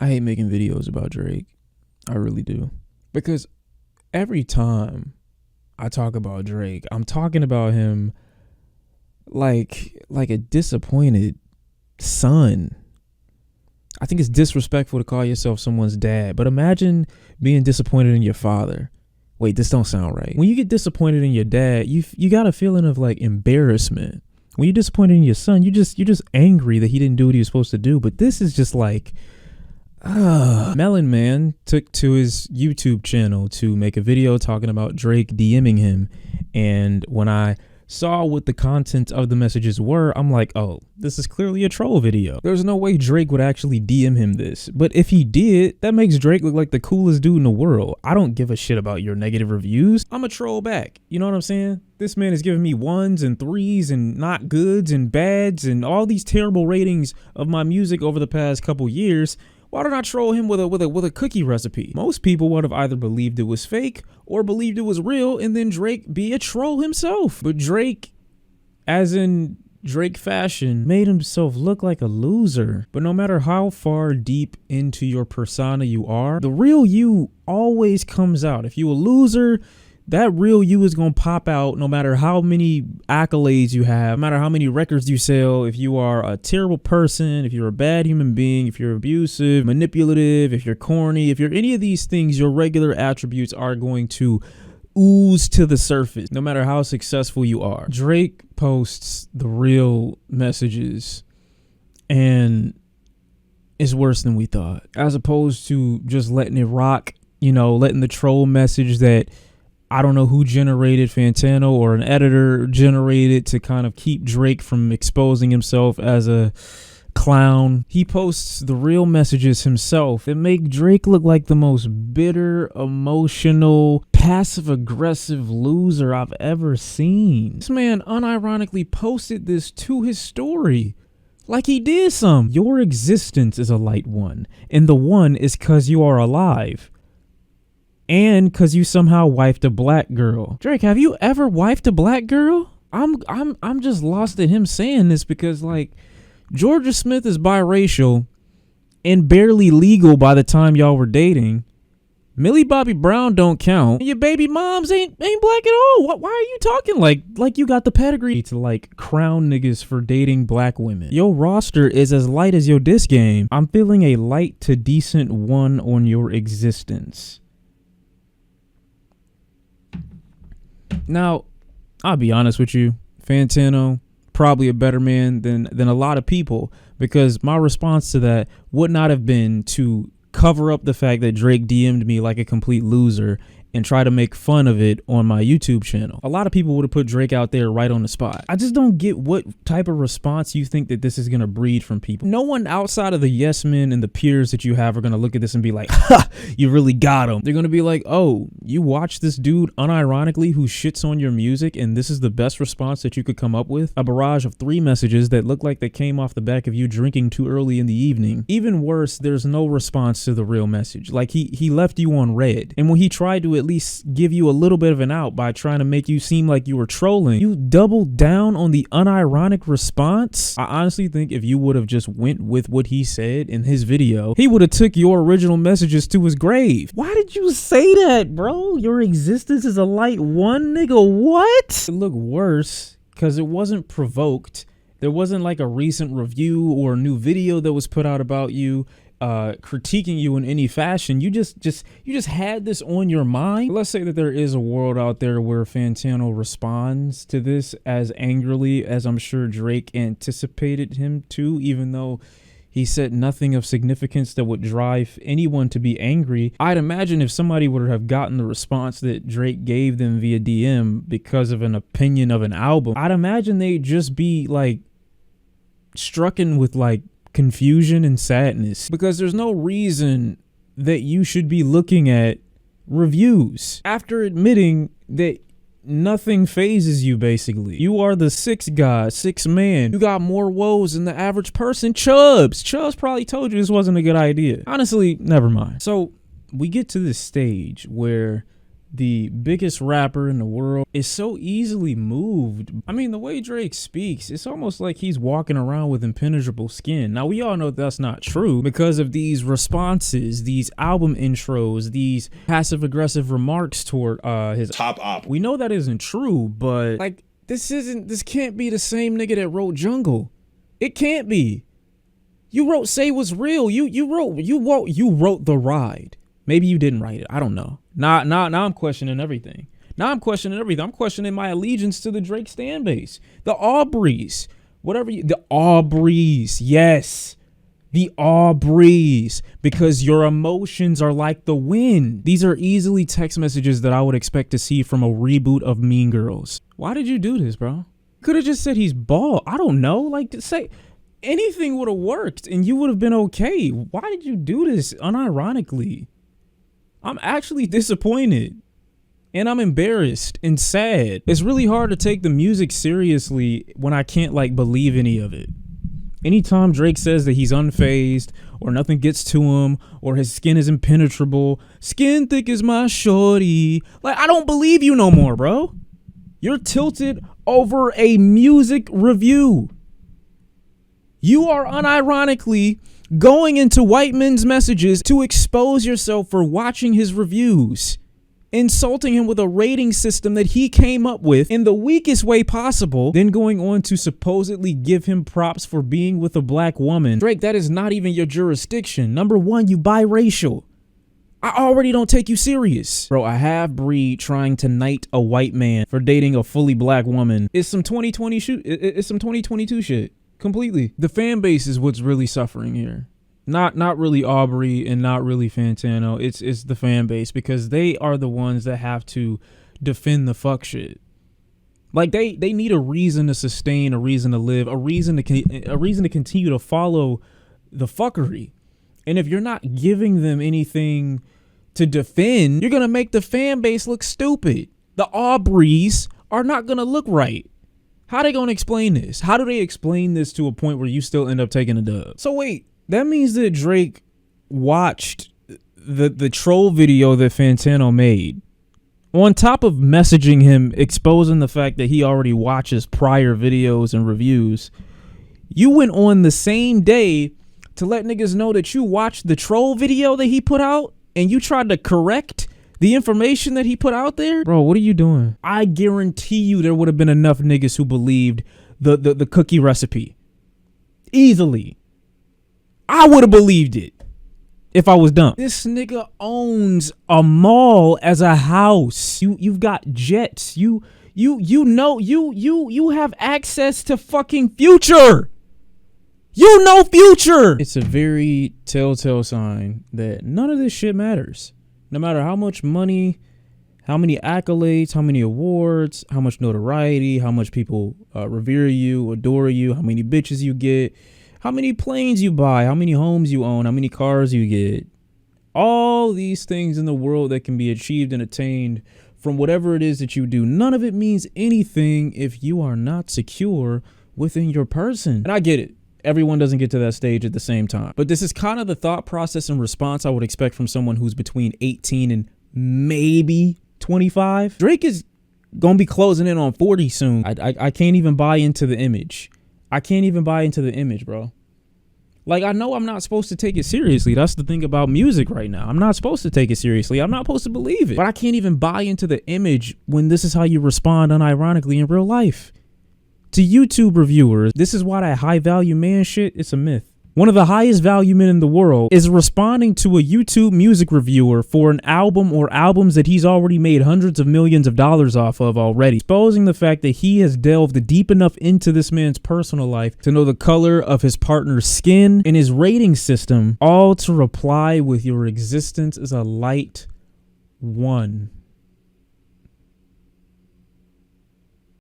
I hate making videos about Drake. I really do. Because every time I talk about Drake, I'm talking about him like a disappointed son. I think it's disrespectful to call yourself someone's dad, but imagine being disappointed in your father. Wait, this don't sound right. When you get disappointed in your dad, you got a feeling of like embarrassment. When you're disappointed in your son, you're just angry that he didn't do what he was supposed to do. But this is just like, Melon Man took to his YouTube channel to make a video talking about Drake DMing him. And when I saw what the content of the messages were, I'm like, oh, this is clearly a troll video. There's no way Drake would actually DM him this. But if he did, that makes Drake look like the coolest dude in the world. I don't give a shit about your negative reviews. I'm a troll back. You know what I'm saying? This man is giving me 1s and 3s and not goods and bads and all these terrible ratings of my music over the past couple years. Why did I troll him with a cookie recipe? Most people would have either believed it was fake or believed it was real, and then Drake be a troll himself. But Drake, as in Drake fashion, made himself look like a loser. But no matter how far deep into your persona you are, the real you always comes out. If you a loser, that real you is going to pop out no matter how many accolades you have, no matter how many records you sell. If you are a terrible person, if you're a bad human being, if you're abusive, manipulative, if you're corny, if you're any of these things, your regular attributes are going to ooze to the surface, no matter how successful you are. Drake posts the real messages and it's worse than we thought. As opposed to just letting it rock, you know, letting the troll message that I don't know who generated, Fantano or an editor generated to kind of keep Drake from exposing himself as a clown. He posts the real messages himself that make Drake look like the most bitter, emotional, passive-aggressive loser I've ever seen. This man unironically posted this to his story. Like he did some. Your existence is a light one, and the one is 'cause you are alive. And cause you somehow wifed a black girl. Drake, have you ever wifed a black girl? I'm just lost at him saying this because like Georgia Smith is biracial and barely legal by the time y'all were dating. Millie Bobby Brown don't count. And your baby moms ain't black at all. Why are you talking like you got the pedigree to like crown niggas for dating black women? Your roster is as light as your disc game. I'm feeling a light to decent 1 on your existence. Now, I'll be honest with you, Fantano, probably a better man than a lot of people, because my response to that would not have been to cover up the fact that Drake DM'd me like a complete loser and try to make fun of it on my YouTube channel. A lot of people would have put Drake out there right on the spot. I just don't get what type of response you think that this is going to breed from people. No one outside of the yes men and the peers that you have are going to look at this and be like, ha, you really got him. They're going to be like, oh, you watch this dude unironically who shits on your music and this is the best response that you could come up with? A barrage of 3 messages that look like they came off the back of you drinking too early in the evening. Even worse, there's no response to the real message. Like he left you on red. And when he tried to at least give you a little bit of an out by trying to make you seem like you were trolling, you doubled down on the unironic response. I honestly think if you would have just went with what he said in his video, he would have took your original messages to his grave. Why did you say that, bro? Your existence is a light 1, nigga. What? It looked worse because it wasn't provoked. There wasn't like a recent review or a new video that was put out about you critiquing you in any fashion. You just had this on your mind. Let's say that there is a world out there where Fantano responds to this as angrily as I'm sure Drake anticipated him to, even though he said nothing of significance that would drive anyone to be angry. I'd imagine if somebody would have gotten the response that Drake gave them via DM because of an opinion of an album, I'd imagine they'd just be like strucken with like confusion and sadness, because there's no reason that you should be looking at reviews after admitting that nothing phases you. Basically, you are the 6th god, 6th man. You got more woes than the average person. Chubbs probably told you this wasn't a good idea. Honestly, never mind. So we get to this stage where the biggest rapper in the world, is so easily moved. I mean, the way Drake speaks, it's almost like he's walking around with impenetrable skin. Now, we all know that's not true because of these responses, these album intros, these passive-aggressive remarks toward his top op. We know that isn't true, but like, this can't be the same nigga that wrote Jungle. It can't be. You wrote Say Was Real. You wrote The Ride. Maybe you didn't write it. I don't know. Now I'm questioning everything. I'm questioning my allegiance to the Drake stan base. The Aubreys. The Aubreys. Yes. The Aubreys. Because your emotions are like the wind. These are easily text messages that I would expect to see from a reboot of Mean Girls. Why did you do this, bro? Could have just said he's bald. I don't know. Like, to say anything would have worked and you would have been okay. Why did you do this unironically? I'm actually disappointed and I'm embarrassed and sad. It's really hard to take the music seriously when I can't like believe any of it. Anytime Drake says that he's unfazed or nothing gets to him or his skin is impenetrable, skin thick as my shorty, like, I don't believe you no more, bro. You're tilted over a music review. You are unironically going into white men's messages to expose yourself for watching his reviews, insulting him with a rating system that he came up with in the weakest way possible, then going on to supposedly give him props for being with a black woman. Drake, that is not even your jurisdiction. Number one, you biracial. I already don't take you serious. Bro, a half-breed trying to knight a white man for dating a fully black woman is some 2020 shit. It's some 2022 shit. Completely. The fan base is what's really suffering here. Not really Aubrey and not really Fantano. It's the fan base because they are the ones that have to defend the fuck shit. Like they need a reason to sustain, a reason to live, a reason to continue to follow the fuckery. And if you're not giving them anything to defend, you're gonna make the fan base look stupid. The Aubreys are not gonna look right. How they gonna explain this? How do they explain this to a point where you still end up taking a dub? So wait, that means that Drake watched the troll video that Fantano made. On top of messaging him, exposing the fact that he already watches prior videos and reviews, you went on the same day to let niggas know that you watched the troll video that he put out and you tried to correct the information that he put out there? Bro, what are you doing? I guarantee you there would have been enough niggas who believed the cookie recipe. Easily. I would have believed it if I was dumb. This nigga owns a mall as a house. You've got jets. You have access to fucking Future. You know Future. It's a very telltale sign that none of this shit matters. No matter how much money, how many accolades, how many awards, how much notoriety, how much people revere you, adore you, how many bitches you get, how many planes you buy, how many homes you own, how many cars you get. All these things in the world that can be achieved and attained from whatever it is that you do, none of it means anything if you are not secure within your person. And I get it. Everyone doesn't get to that stage at the same time. But this is kind of the thought process and response I would expect from someone who's between 18 and maybe 25. Drake is going to be closing in on 40 soon. I can't even buy into the image. I can't even buy into the image, bro. Like, I know I'm not supposed to take it seriously. That's the thing about music right now. I'm not supposed to take it seriously. I'm not supposed to believe it. But I can't even buy into the image when this is how you respond unironically in real life. To YouTube reviewers, this is why that high value man shit, it's a myth. One of the highest value men in the world is responding to a YouTube music reviewer for an album or albums that he's already made hundreds of millions of dollars off of already, exposing the fact that he has delved deep enough into this man's personal life to know the color of his partner's skin and his rating system, all to reply with your existence is a light 1.